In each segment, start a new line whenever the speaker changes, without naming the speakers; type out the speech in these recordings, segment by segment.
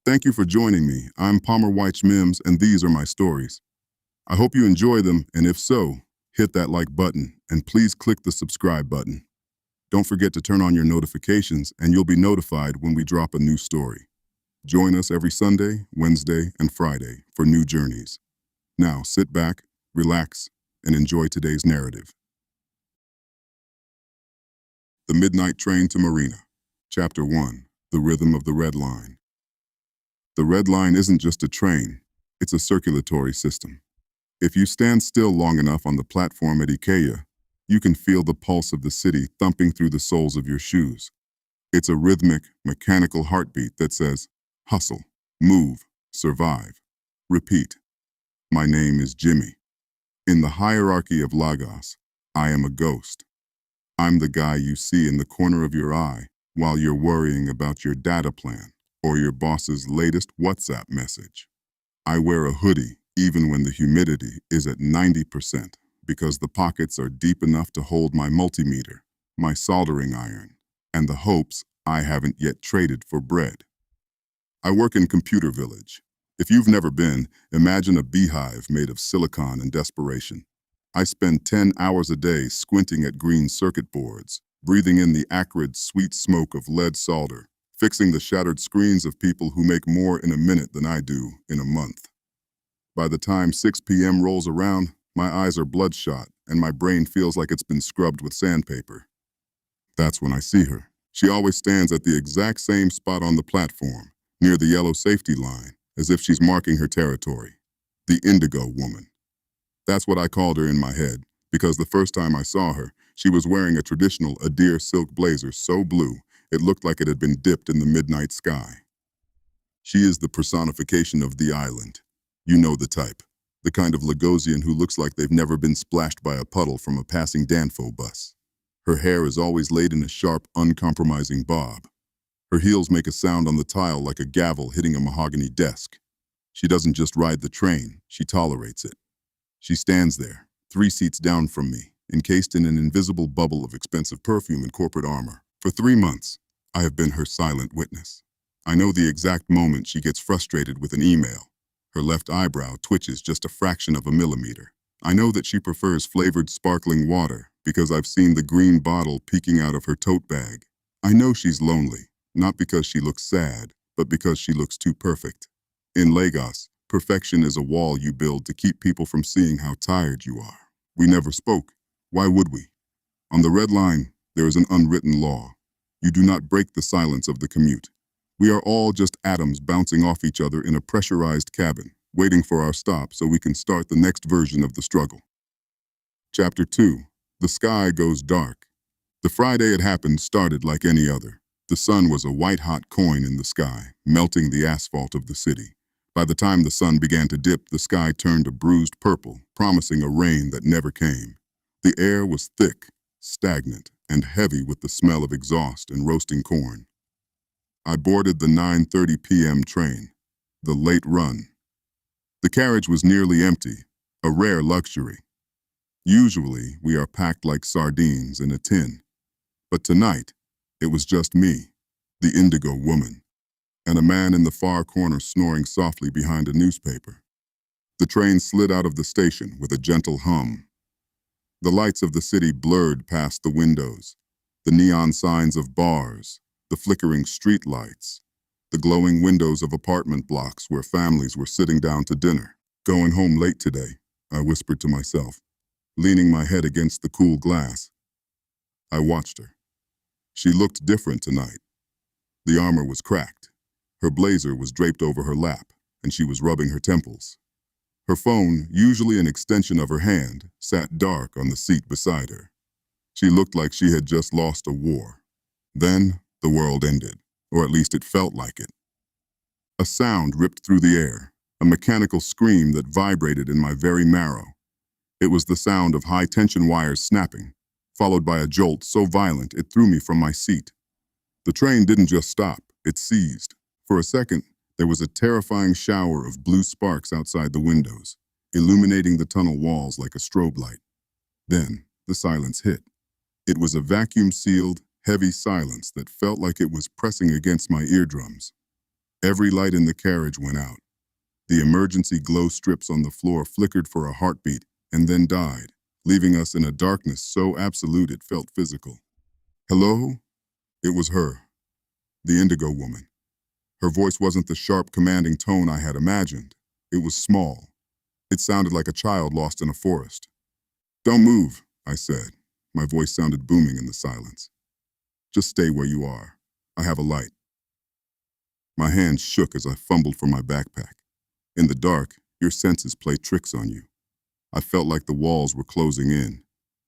Thank you for joining me. I'm Palmer White Mims, and these are my stories. I hope you enjoy them, and if so, hit that like button, and please click the subscribe button. Don't forget to turn on your notifications, and you'll be notified when we drop a new story. Join us every Sunday, Wednesday, and Friday for new journeys. Now, sit back, relax, and enjoy today's narrative. The Midnight Train to Marina. Chapter 1. The Rhythm of the Red Line. The Red Line isn't just a train, it's a circulatory system. If you stand still long enough on the platform at Ikea, you can feel the pulse of the city thumping through the soles of your shoes. It's a rhythmic, mechanical heartbeat that says, hustle, move, survive, repeat. My name is Jimi. In the hierarchy of Lagos, I am a ghost. I'm the guy you see in the corner of your eye while you're worrying about your data plan or your boss's latest WhatsApp message. I wear a hoodie even when the humidity is at 90% because the pockets are deep enough to hold my multimeter, my soldering iron, and the hopes I haven't yet traded for bread. I work in Computer Village. If you've never been, imagine a beehive made of silicon and desperation. I spend 10 hours a day squinting at green circuit boards, breathing in the acrid, sweet smoke of lead solder, fixing the shattered screens of people who make more in a minute than I do in a month. By the time 6 p.m. rolls around, my eyes are bloodshot and my brain feels like it's been scrubbed with sandpaper. That's when I see her. She always stands at the exact same spot on the platform, near the yellow safety line, as if she's marking her territory. The Indigo Woman. That's what I called her in my head, because the first time I saw her, she was wearing a traditional Adir silk blazer so blue, it looked like it had been dipped in the midnight sky. She is the personification of the island. You know the type. The kind of Lagosian who looks like they've never been splashed by a puddle from a passing Danfo bus. Her hair is always laid in a sharp, uncompromising bob. Her heels make a sound on the tile like a gavel hitting a mahogany desk. She doesn't just ride the train, she tolerates it. She stands there, 3 seats down from me, encased in an invisible bubble of expensive perfume and corporate armor. For 3 months, I have been her silent witness. I know the exact moment she gets frustrated with an email. Her left eyebrow twitches just a fraction of a millimeter. I know that she prefers flavored sparkling water because I've seen the green bottle peeking out of her tote bag. I know she's lonely, not because she looks sad, but because she looks too perfect. In Lagos, perfection is a wall you build to keep people from seeing how tired you are. We never spoke. Why would we? On the Red Line, there is an unwritten law. You do not break the silence of the commute. We are all just atoms bouncing off each other in a pressurized cabin, waiting for our stop so we can start the next version of the struggle. Chapter 2. The Sky Goes Dark. The Friday it happened started like any other. The sun was a white-hot coin in the sky, melting the asphalt of the city. By the time the sun began to dip, the sky turned a bruised purple, promising a rain that never came. The air was thick, stagnant, and heavy with the smell of exhaust and roasting corn. I boarded the 9:30 p.m. train, the late run. The carriage was nearly empty, a rare luxury. Usually, we are packed like sardines in a tin. But tonight, it was just me, the Indigo Woman, and a man in the far corner snoring softly behind a newspaper. The train slid out of the station with a gentle hum. The lights of the city blurred past the windows, the neon signs of bars, the flickering street lights, the glowing windows of apartment blocks where families were sitting down to dinner. Going home late today, I whispered to myself, leaning my head against the cool glass. I watched her. She looked different tonight. The armor was cracked. Her blazer was draped over her lap, and she was rubbing her temples. Her phone, usually an extension of her hand, sat dark on the seat beside her. She looked like she had just lost a war. Then, the world ended, or at least it felt like it. A sound ripped through the air, a mechanical scream that vibrated in my very marrow. It was the sound of high-tension wires snapping, followed by a jolt so violent it threw me from my seat. The train didn't just stop, it seized. For a second, there was a terrifying shower of blue sparks outside the windows, illuminating the tunnel walls like a strobe light. Then, the silence hit. It was a vacuum-sealed, heavy silence that felt like it was pressing against my eardrums. Every light in the carriage went out. The emergency glow strips on the floor flickered for a heartbeat and then died, leaving us in a darkness so absolute it felt physical. Hello? It was her, the indigo woman. Her voice wasn't the sharp, commanding tone I had imagined. It was small. It sounded like a child lost in a forest. Don't move, I said. My voice sounded booming in the silence. Just stay where you are. I have a light. My hands shook as I fumbled for my backpack. In the dark, your senses play tricks on you. I felt like the walls were closing in.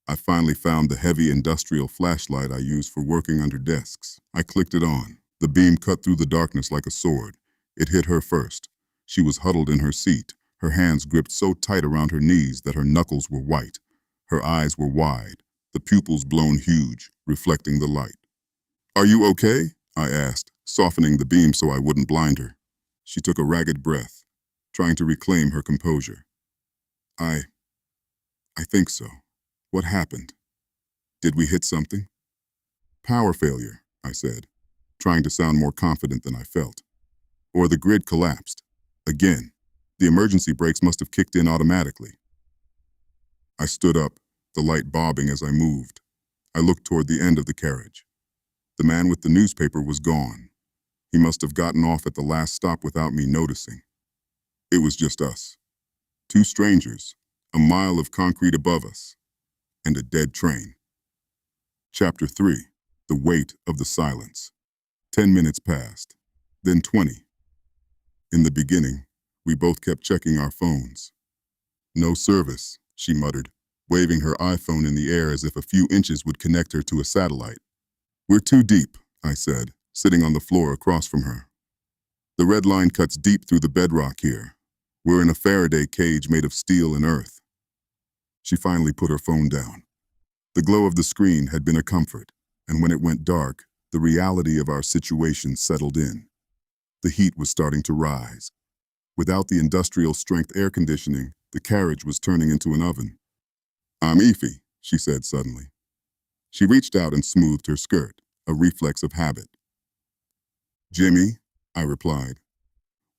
I finally found the heavy industrial flashlight I use for working under desks. I clicked it on. The beam cut through the darkness like a sword. It hit her first. She was huddled in her seat, her hands gripped so tight around her knees that her knuckles were white. Her eyes were wide, the pupils blown huge, reflecting the light. Are you okay? I asked, softening the beam so I wouldn't blind her. She took a ragged breath, trying to reclaim her composure. I think so. What happened? Did we hit something? Power failure, I said, trying to sound more confident than I felt. Or the grid collapsed. Again, the emergency brakes must have kicked in automatically. I stood up, the light bobbing as I moved. I looked toward the end of the carriage. The man with the newspaper was gone. He must have gotten off at the last stop without me noticing. It was just us. Two strangers, a mile of concrete above us, and a dead train. Chapter 3. The Weight of the Silence. 10 minutes passed, then 20. In the beginning, we both kept checking our phones. No service, she muttered, waving her iPhone in the air as if a few inches would connect her to a satellite. We're too deep, I said, sitting on the floor across from her. The red line cuts deep through the bedrock here. We're in a Faraday cage made of steel and earth. She finally put her phone down. The glow of the screen had been a comfort, and when it went dark, the reality of our situation settled in. The heat was starting to rise. Without the industrial-strength air conditioning, the carriage was turning into an oven. I'm Ify, she said suddenly. She reached out and smoothed her skirt, a reflex of habit. Jimi, I replied.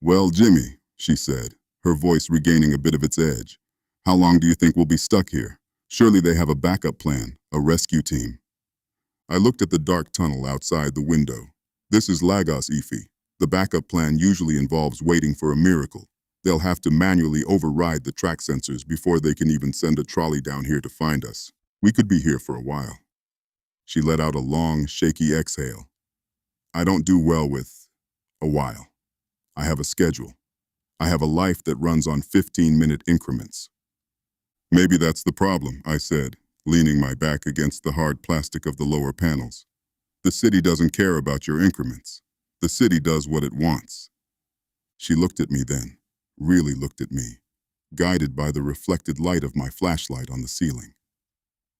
Well, Jimi, she said, her voice regaining a bit of its edge. How long do you think we'll be stuck here? Surely they have a backup plan, a rescue team. I looked at the dark tunnel outside the window. This is Lagos, Ify. The backup plan usually involves waiting for a miracle. They'll have to manually override the track sensors before they can even send a trolley down here to find us. We could be here for a while. She let out a long, shaky exhale. I don't do well with a while. I have a schedule. I have a life that runs on 15-minute increments. Maybe that's the problem, I said, leaning my back against the hard plastic of the lower panels. The city doesn't care about your increments. The city does what it wants. She looked at me then, really looked at me, guided by the reflected light of my flashlight on the ceiling.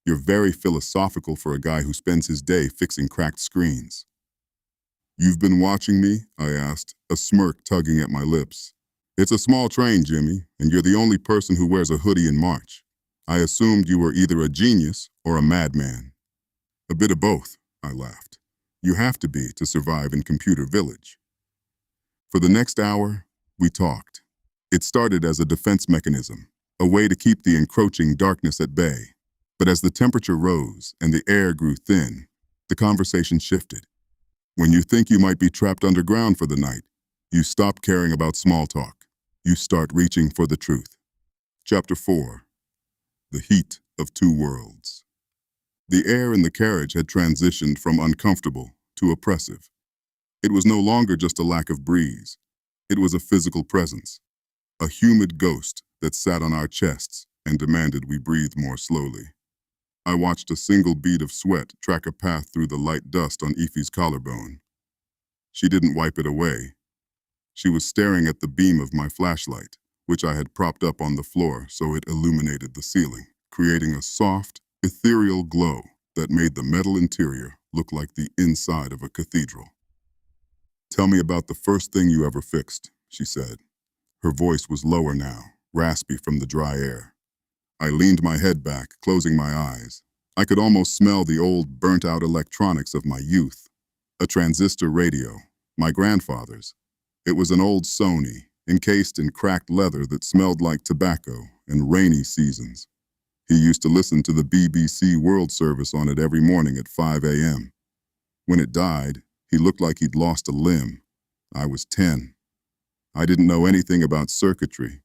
You're very philosophical for a guy who spends his day fixing cracked screens. You've been watching me? I asked, a smirk tugging at my lips. It's a small train, Jimi, and you're the only person who wears a hoodie in March. I assumed you were either a genius or a madman. A bit of both, I laughed. You have to be to survive in Computer Village. For the next hour, we talked. It started as a defense mechanism, a way to keep the encroaching darkness at bay. But as the temperature rose and the air grew thin, the conversation shifted. When you think you might be trapped underground for the night, you stop caring about small talk. You start reaching for the truth. Chapter 4. The Heat of Two Worlds. The air in the carriage had transitioned from uncomfortable to oppressive. It was no longer just a lack of breeze. It was a physical presence, a humid ghost that sat on our chests and demanded we breathe more slowly. I watched a single bead of sweat track a path through the light dust on Ify's collarbone. She didn't wipe it away. She was staring at the beam of my flashlight, which I had propped up on the floor so it illuminated the ceiling, creating a soft, ethereal glow that made the metal interior look like the inside of a cathedral. Tell me about the first thing you ever fixed, she said. Her voice was lower now, raspy from the dry air. I leaned my head back, closing my eyes. I could almost smell the old, burnt-out electronics of my youth. A transistor radio, my grandfather's. It was an old Sony, encased in cracked leather that smelled like tobacco and rainy seasons. He used to listen to the BBC World Service on it every morning at 5 a.m. When it died, he looked like he'd lost a limb. I was 10. I didn't know anything about circuitry,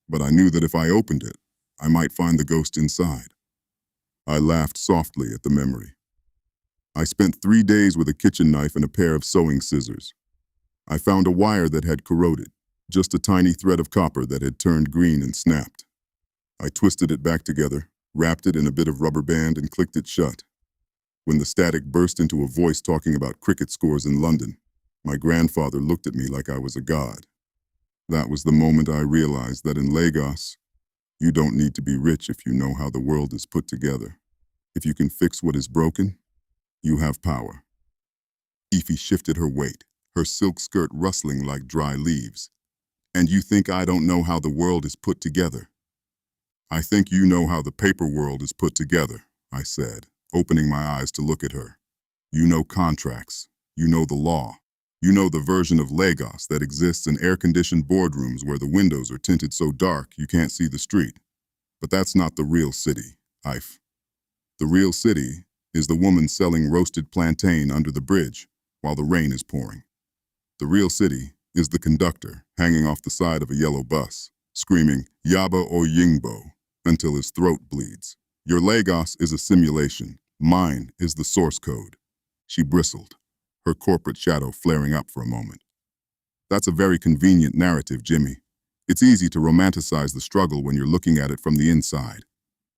but I knew that if I opened it, I might find the ghost inside. I laughed softly at the memory. I spent 3 days with a kitchen knife and a pair of sewing scissors. I found a wire that had corroded, just a tiny thread of copper that had turned green and snapped. I twisted it back together, wrapped it in a bit of rubber band, and clicked it shut. When the static burst into a voice talking about cricket scores in London, my grandfather looked at me like I was a god. That was the moment I realized that in Lagos, you don't need to be rich if you know how the world is put together. If you can fix what is broken, you have power. Ify shifted her weight, her silk skirt rustling like dry leaves. And you think I don't know how the world is put together? I think you know how the paper world is put together, I said, opening my eyes to look at her. You know contracts. You know the law. You know the version of Lagos that exists in air-conditioned boardrooms where the windows are tinted so dark you can't see the street. But that's not the real city, Ife. The real city is the woman selling roasted plantain under the bridge while the rain is pouring. The real city is the conductor hanging off the side of a yellow bus, screaming Yaba or Yingbo until his throat bleeds. Your Lagos is a simulation. Mine is the source code. She bristled, her corporate shadow flaring up for a moment. That's a very convenient narrative, Jimi. It's easy to romanticize the struggle when you're looking at it from the inside.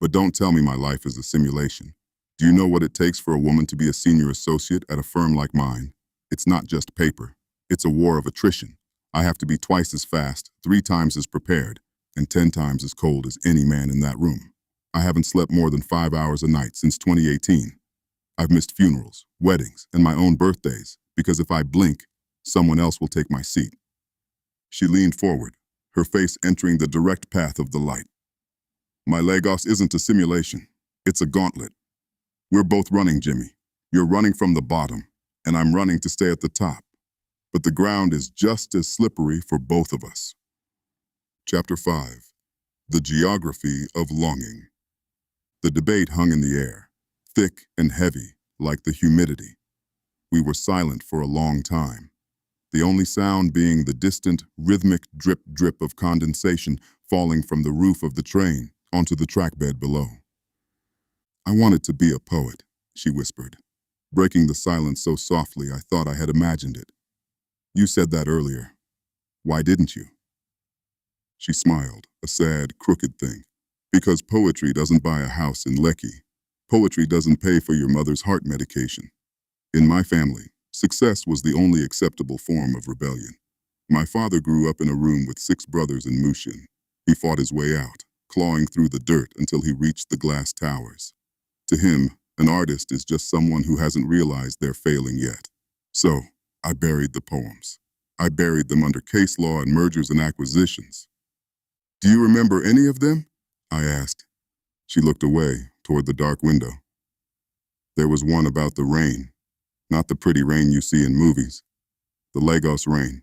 But don't tell me my life is a simulation. Do you know what it takes for a woman to be a senior associate at a firm like mine? It's not just paper. It's a war of attrition. I have to be twice as fast, 3 times as prepared, and 10 times as cold as any man in that room. I haven't slept more than 5 hours a night since 2018. I've missed funerals, weddings, and my own birthdays, because if I blink, someone else will take my seat. She leaned forward, her face entering the direct path of the light. My Lagos isn't a simulation. It's a gauntlet. We're both running, Jimi. You're running from the bottom, and I'm running to stay at the top. But the ground is just as slippery for both of us. Chapter 5. The Geography of Longing. The debate hung in the air, thick and heavy, like the humidity. We were silent for a long time, the only sound being the distant, rhythmic drip-drip of condensation falling from the roof of the train onto the trackbed below. I wanted to be a poet, she whispered, breaking the silence so softly I thought I had imagined it. You said that earlier. Why didn't you? She smiled, a sad, crooked thing. Because poetry doesn't buy a house in Lekki. Poetry doesn't pay for your mother's heart medication. In my family, success was the only acceptable form of rebellion. My father grew up in a room with 6 brothers in Mushin. He fought his way out, clawing through the dirt until he reached the glass towers. To him, an artist is just someone who hasn't realized they're failing yet. So, I buried the poems. I buried them under case law and mergers and acquisitions. Do you remember any of them? I asked. She looked away, toward the dark window. There was one about the rain, not the pretty rain you see in movies. The Lagos rain.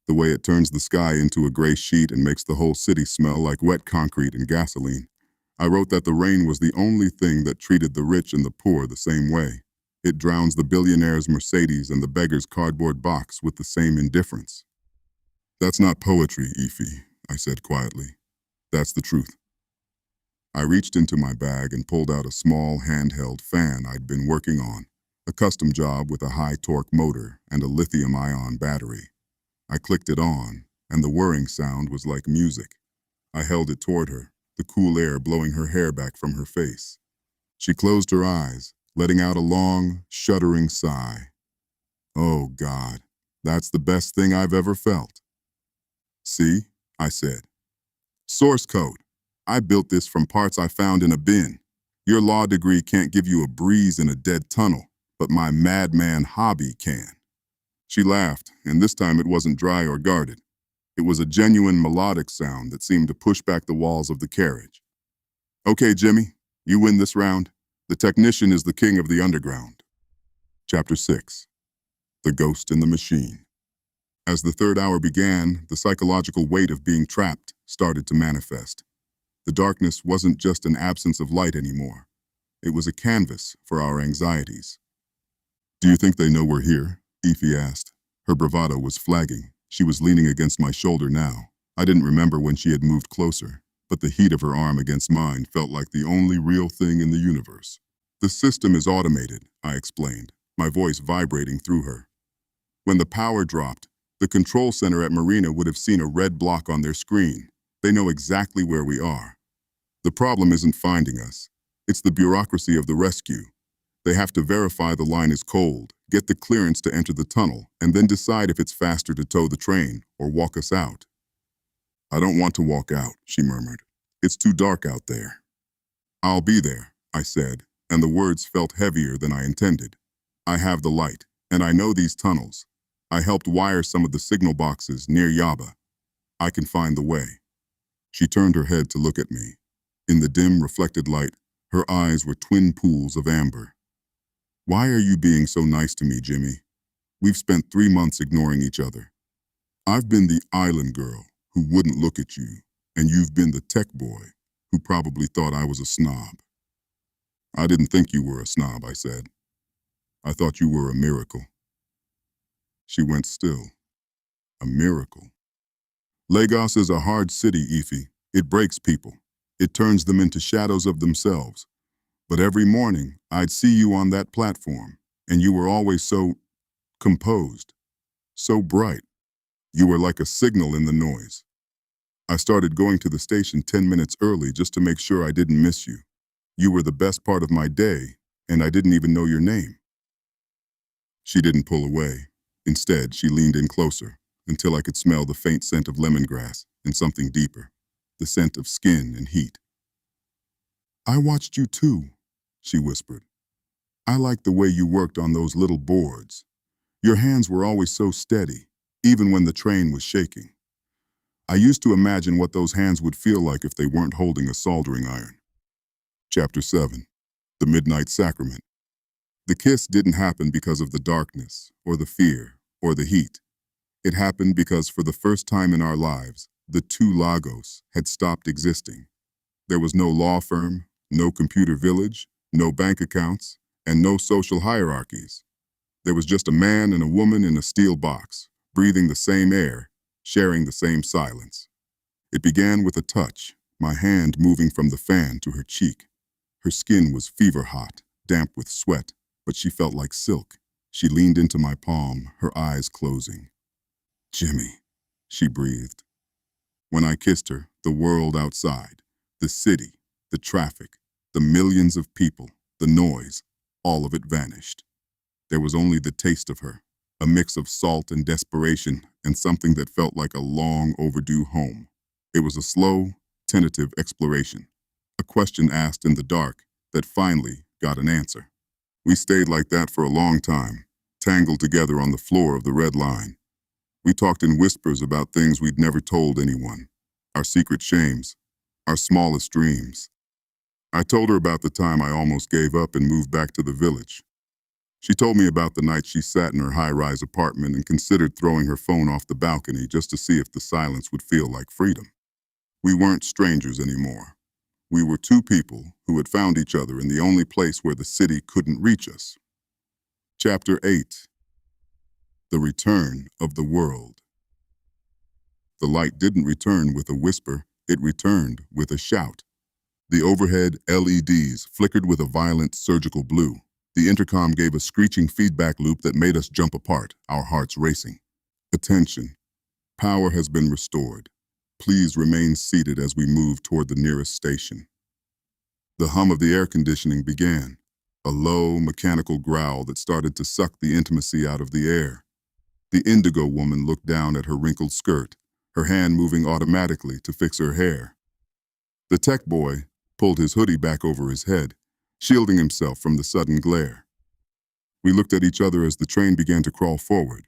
The way it turns the sky into a gray sheet and makes the whole city smell like wet concrete and gasoline. I wrote that the rain was the only thing that treated the rich and the poor the same way. It drowns the billionaire's Mercedes and the beggar's cardboard box with the same indifference. That's not poetry, Ify, I said quietly. That's the truth. I reached into my bag and pulled out a small handheld fan I'd been working on, a custom job with a high-torque motor and a lithium-ion battery. I clicked it on, and the whirring sound was like music. I held it toward her, the cool air blowing her hair back from her face. She closed her eyes, letting out a long, shuddering sigh. Oh, God, that's the best thing I've ever felt. See, I said. Source code. I built this from parts I found in a bin. Your law degree can't give you a breeze in a dead tunnel, but my madman hobby can. She laughed, and this time it wasn't dry or guarded. It was a genuine melodic sound that seemed to push back the walls of the carriage. Okay, Jimi, you win this round. The technician is the king of the underground. Chapter 6. The Ghost in the Machine. As the third hour began, the psychological weight of being trapped started to manifest. The darkness wasn't just an absence of light anymore. It was a canvas for our anxieties. "Do you think they know we're here?" Ify asked. Her bravado was flagging. She was leaning against my shoulder now. I didn't remember when she had moved closer, but the heat of her arm against mine felt like the only real thing in the universe. "The system is automated," I explained, my voice vibrating through her. "When the power dropped, the control center at Marina would have seen a red block on their screen. They know exactly where we are. The problem isn't finding us. It's the bureaucracy of the rescue. They have to verify the line is cold, get the clearance to enter the tunnel, and then decide if it's faster to tow the train or walk us out." "I don't want to walk out," she murmured. "It's too dark out there." "I'll be there," I said, and the words felt heavier than I intended. "I have the light, and I know these tunnels. I helped wire some of the signal boxes near Yaba. I can find the way." She turned her head to look at me. In the dim, reflected light, her eyes were twin pools of amber. "Why are you being so nice to me, Jimi? We've spent 3 months ignoring each other. I've been the island girl who wouldn't look at you, and you've been the tech boy who probably thought I was a snob." "I didn't think you were a snob," I said. "I thought you were a miracle." She went still. "A miracle?" "Lagos is a hard city, Ify. It breaks people. It turns them into shadows of themselves. But every morning, I'd see you on that platform, and you were always so composed, so bright. You were like a signal in the noise. I started going to the station 10 minutes early just to make sure I didn't miss you. You were the best part of my day, and I didn't even know your name." She didn't pull away. Instead, she leaned in closer until I could smell the faint scent of lemongrass and something deeper, the scent of skin and heat. "I watched you too," she whispered. "I liked the way you worked on those little boards. Your hands were always so steady, even when the train was shaking. I used to imagine what those hands would feel like if they weren't holding a soldering iron." Chapter 7. The Midnight Sacrament. The kiss didn't happen because of the darkness, or the fear, or the heat. It happened because for the first time in our lives, the two Lagos had stopped existing. There was no law firm, no computer village, no bank accounts, and no social hierarchies. There was just a man and a woman in a steel box, breathing the same air, sharing the same silence. It began with a touch, my hand moving from the fan to her cheek. Her skin was fever hot, damp with sweat, but she felt like silk. She leaned into my palm, her eyes closing. "Jimi," she breathed. When I kissed her, the world outside, the city, the traffic, the millions of people, the noise, all of it vanished. There was only the taste of her, a mix of salt and desperation, and something that felt like a long overdue home. It was a slow, tentative exploration, a question asked in the dark that finally got an answer. We stayed like that for a long time, tangled together on the floor of the Red Line. We talked in whispers about things we'd never told anyone, our secret shames, our smallest dreams. I told her about the time I almost gave up and moved back to the village. She told me about the night she sat in her high-rise apartment and considered throwing her phone off the balcony just to see if the silence would feel like freedom. We weren't strangers anymore. We were two people who had found each other in the only place where the city couldn't reach us. Chapter 8. The Return of the World. The light didn't return with a whisper, it returned with a shout. The overhead LEDs flickered with a violent surgical blue. The intercom gave a screeching feedback loop that made us jump apart, our hearts racing. "Attention. Power has been restored. Please remain seated as we move toward the nearest station." The hum of the air conditioning began, a low, mechanical growl that started to suck the intimacy out of the air. The indigo woman looked down at her wrinkled skirt, her hand moving automatically to fix her hair. The tech boy pulled his hoodie back over his head, shielding himself from the sudden glare. We looked at each other as the train began to crawl forward.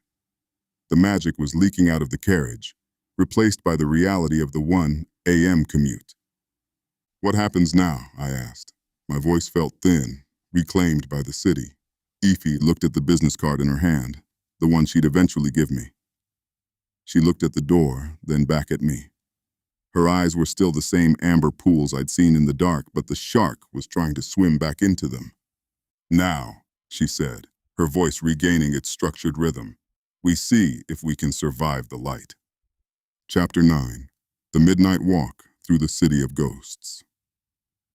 The magic was leaking out of the carriage, replaced by the reality of the 1 a.m. commute. "What happens now?" I asked. My voice felt thin, reclaimed by the city. Ify looked at the business card in her hand, the one she'd eventually give me. She looked at the door, then back at me. Her eyes were still the same amber pools I'd seen in the dark, but the shark was trying to swim back into them. "Now," she said, her voice regaining its structured rhythm, "we see if we can survive the light." Chapter 9. The Midnight Walk Through the City of Ghosts.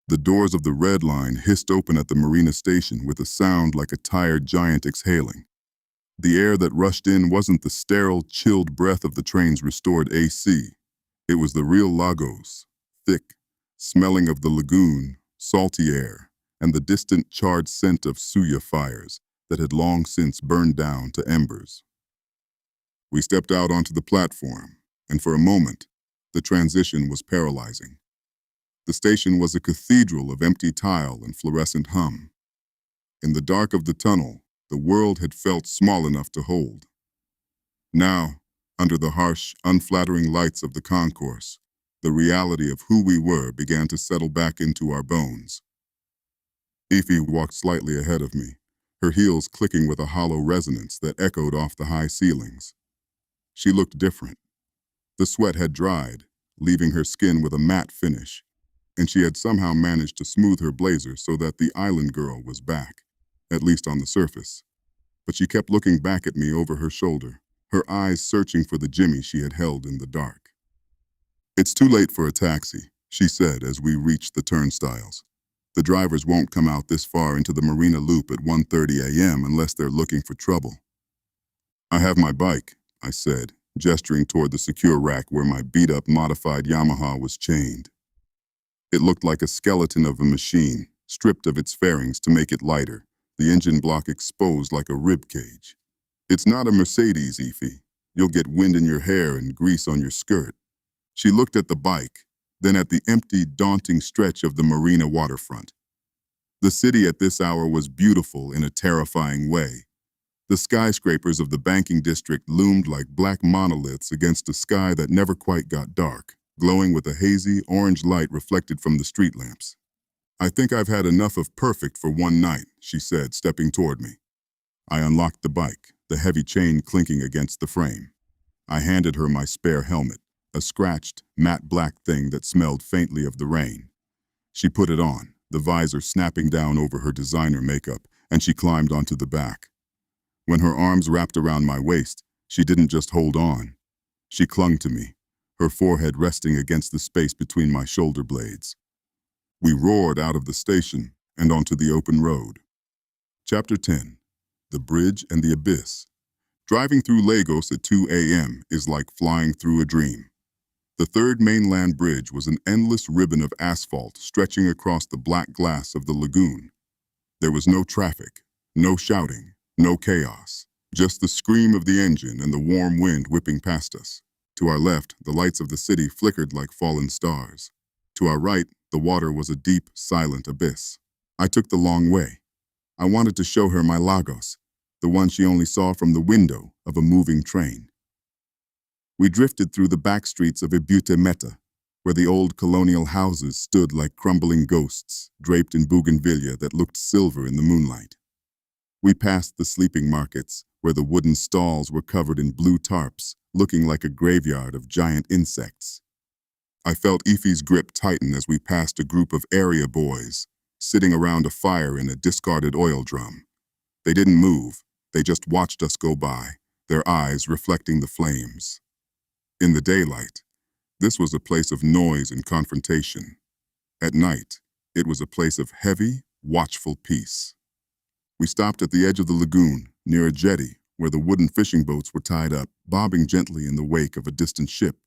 The doors of the Red Line hissed open at the Marina station with a sound like a tired giant exhaling. The air that rushed in wasn't the sterile, chilled breath of the train's restored AC. It was the real Lagos, thick, smelling of the lagoon, salty air, and the distant charred scent of suya fires that had long since burned down to embers. We stepped out onto the platform, and for a moment, the transition was paralyzing. The station was a cathedral of empty tile and fluorescent hum. In the dark of the tunnel, the world had felt small enough to hold. Now, under the harsh, unflattering lights of the concourse, the reality of who we were began to settle back into our bones. Ify walked slightly ahead of me, her heels clicking with a hollow resonance that echoed off the high ceilings. She looked different. The sweat had dried, leaving her skin with a matte finish, and she had somehow managed to smooth her blazer so that the island girl was back, at least on the surface. But she kept looking back at me over her shoulder, her eyes searching for the Jimi she had held in the dark. "It's too late for a taxi," she said as we reached the turnstiles. "The drivers won't come out this far into the Marina Loop at 1:30 a.m. unless they're looking for trouble." "I have my bike," I said, gesturing toward the secure rack where my beat-up modified Yamaha was chained. It looked like a skeleton of a machine, stripped of its fairings to make it lighter, the engine block exposed like a rib cage. "It's not a Mercedes, Ify. You'll get wind in your hair and grease on your skirt." She looked at the bike, then at the empty, daunting stretch of the Marina waterfront. The city at this hour was beautiful in a terrifying way. The skyscrapers of the banking district loomed like black monoliths against a sky that never quite got dark, glowing with a hazy, orange light reflected from the street lamps. "I think I've had enough of perfect for one night," she said, stepping toward me. I unlocked the bike, the heavy chain clinking against the frame. I handed her my spare helmet, a scratched, matte black thing that smelled faintly of the rain. She put it on, the visor snapping down over her designer makeup, and she climbed onto the back. When her arms wrapped around my waist, she didn't just hold on. She clung to me, her forehead resting against the space between my shoulder blades. We roared out of the station and onto the open road. Chapter 10. The Bridge and the Abyss. Driving through Lagos at 2 a.m. is like flying through a dream. The third mainland bridge was an endless ribbon of asphalt stretching across the black glass of the lagoon. There was no traffic, no shouting, no chaos, just the scream of the engine and the warm wind whipping past us. To our left, the lights of the city flickered like fallen stars. To our right, the water was a deep, silent abyss. I took the long way. I wanted to show her my Lagos, the one she only saw from the window of a moving train. We drifted through the back streets of Ifeoma, where the old colonial houses stood like crumbling ghosts, draped in bougainvillea that looked silver in the moonlight. We passed the sleeping markets, where the wooden stalls were covered in blue tarps, looking like a graveyard of giant insects. I felt Ify's grip tighten as we passed a group of area boys, sitting around a fire in a discarded oil drum. They didn't move, they just watched us go by, their eyes reflecting the flames. In the daylight, this was a place of noise and confrontation. At night, it was a place of heavy, watchful peace. We stopped at the edge of the lagoon, near a jetty, where the wooden fishing boats were tied up, bobbing gently in the wake of a distant ship.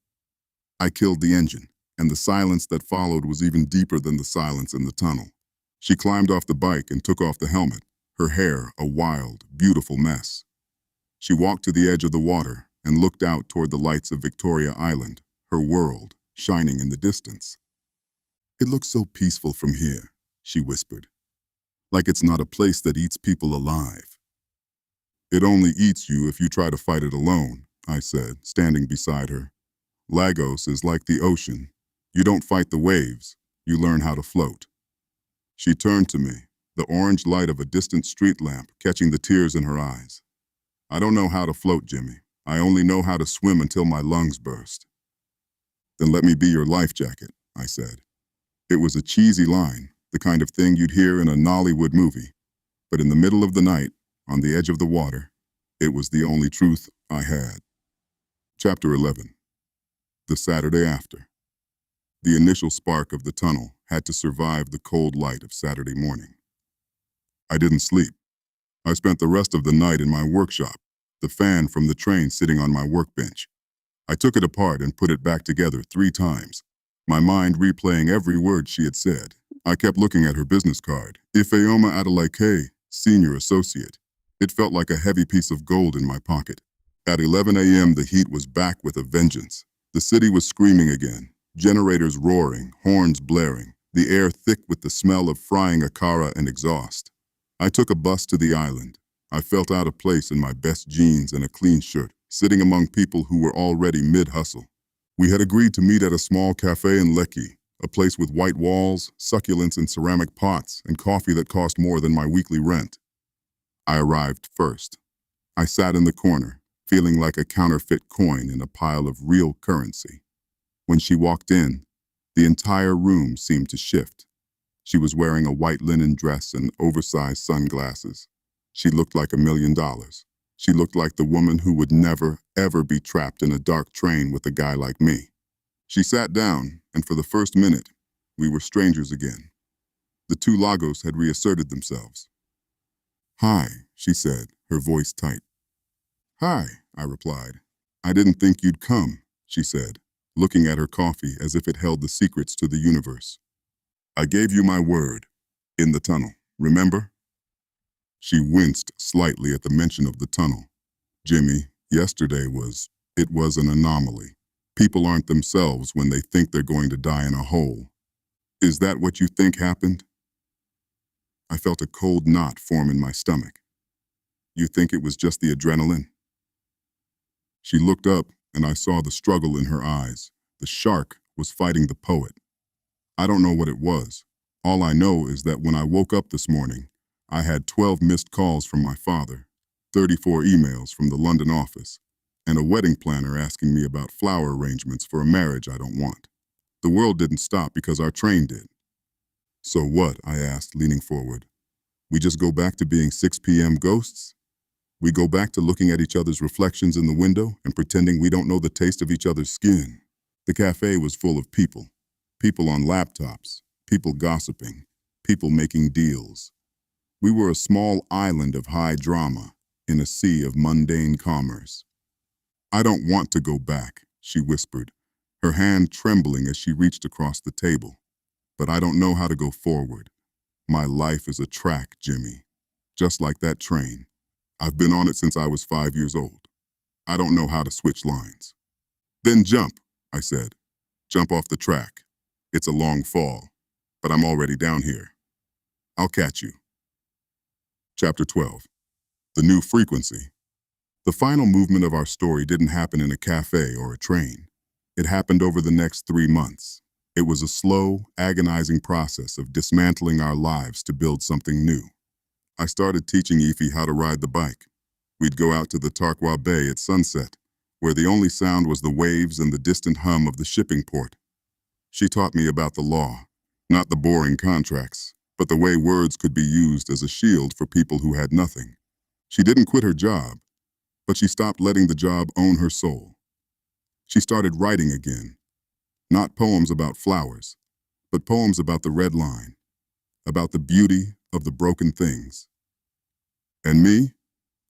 I killed the engine, and the silence that followed was even deeper than the silence in the tunnel. She climbed off the bike and took off the helmet, her hair a wild, beautiful mess. She walked to the edge of the water and looked out toward the lights of Victoria Island, her world shining in the distance. "It looks so peaceful from here," she whispered. "Like it's not a place that eats people alive." "It only eats you if you try to fight it alone," I said, standing beside her. "Lagos is like the ocean. You don't fight the waves, you learn how to float." She turned to me, the orange light of a distant street lamp catching the tears in her eyes. "I don't know how to float, Jimi," I only know how to swim until my lungs burst." "Then let me be your life jacket," I said. It was a cheesy line, the kind of thing you'd hear in a Nollywood movie. But in the middle of the night, on the edge of the water, it was the only truth I had. Chapter 11. The Saturday After. The initial spark of the tunnel had to survive the cold light of Saturday morning. I didn't sleep. I spent the rest of the night in my workshop, the fan from the train sitting on my workbench. I took it apart and put it back together 3 times, my mind replaying every word she had said. I kept looking at her business card, Ifeoma Adelaide, Senior Associate. It felt like a heavy piece of gold in my pocket. At 11 a.m., the heat was back with a vengeance. The city was screaming again, generators roaring, horns blaring, the air thick with the smell of frying akara and exhaust. I took a bus to the island. I felt out of place in my best jeans and a clean shirt, sitting among people who were already mid-hustle. We had agreed to meet at a small cafe in Lekki, a place with white walls, succulents in ceramic pots, and coffee that cost more than my weekly rent. I arrived first. I sat in the corner, feeling like a counterfeit coin in a pile of real currency. When she walked in, the entire room seemed to shift. She was wearing a white linen dress and oversized sunglasses. She looked like $1 million. She looked like the woman who would never, ever be trapped in a dark train with a guy like me. She sat down, and for the first minute, we were strangers again. The 2 Lagos had reasserted themselves. "Hi," she said, her voice tight. "Hi," I replied. "I didn't think you'd come," she said, looking at her coffee as if it held the secrets to the universe. "I gave you my word. In the tunnel, remember?" She winced slightly at the mention of the tunnel. "Jimi, yesterday was an anomaly. People aren't themselves when they think they're going to die in a hole. Is that what you think happened?" I felt a cold knot form in my stomach. "You think it was just the adrenaline?" She looked up, and I saw the struggle in her eyes. The shark was fighting the poet. I don't know what it was. All I know is that when I woke up this morning, I had 12 missed calls from my father, 34 emails from the London office, and a wedding planner asking me about flower arrangements for a marriage I don't want. The world didn't stop because our train did. "So what?" I asked, leaning forward. "We just go back to being 6 p.m. ghosts? We go back to looking at each other's reflections in the window and pretending we don't know the taste of each other's skin?" The cafe was full of people. People on laptops, people gossiping, people making deals. We were a small island of high drama in a sea of mundane commerce. "I don't want to go back," she whispered, her hand trembling as she reached across the table. "But I don't know how to go forward. My life is a track, Jimi. Just like that train. I've been on it since I was 5 years old. I don't know how to switch lines." "Then jump," I said. "Jump off the track. It's a long fall, but I'm already down here. I'll catch you." Chapter 12. The New Frequency. The final movement of our story didn't happen in a cafe or a train. It happened over the next 3 months. It was a slow, agonizing process of dismantling our lives to build something new. I started teaching Ify how to ride the bike. We'd go out to the Tarkwa Bay at sunset, where the only sound was the waves and the distant hum of the shipping port. She taught me about the law, not the boring contracts, but the way words could be used as a shield for people who had nothing. She didn't quit her job, but she stopped letting the job own her soul. She started writing again, not poems about flowers, but poems about the red line, about the beauty of the broken things. And me?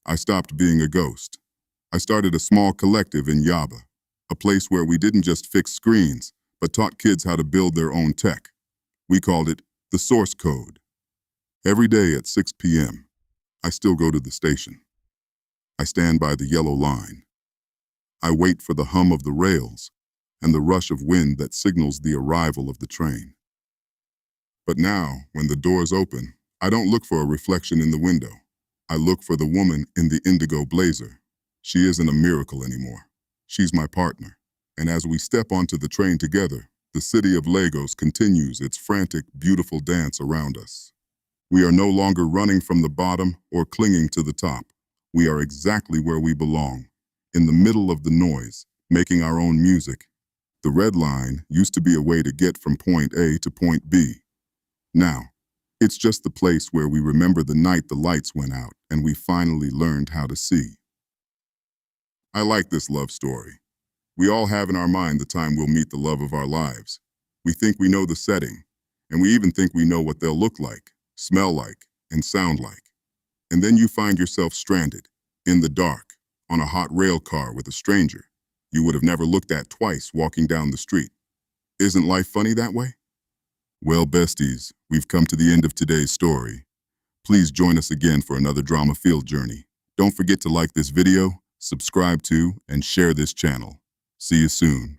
I stopped being a ghost. I started a small collective in Yaba, a place where we didn't just fix screens, but taught kids how to build their own tech. We called it the source code. Every day at 6 p.m., I still go to the station. I stand by the yellow line. I wait for the hum of the rails and the rush of wind that signals the arrival of the train. But now, when the doors open, I don't look for a reflection in the window. I look for the woman in the indigo blazer. She isn't a miracle anymore. She's my partner. And as we step onto the train together, the city of Lagos continues its frantic, beautiful dance around us. We are no longer running from the bottom or clinging to the top. We are exactly where we belong, in the middle of the noise, making our own music. The red line used to be a way to get from point A to point B. Now, it's just the place where we remember the night the lights went out and we finally learned how to see. I like this love story. We all have in our mind the time we'll meet the love of our lives. We think we know the setting, and we even think we know what they'll look like, smell like, and sound like. And then you find yourself stranded, in the dark, on a hot rail car with a stranger you would have never looked at twice walking down the street. Isn't life funny that way? Well, besties, we've come to the end of today's story. Please join us again for another drama-filled journey. Don't forget to like this video, subscribe to, and share this channel. See you soon.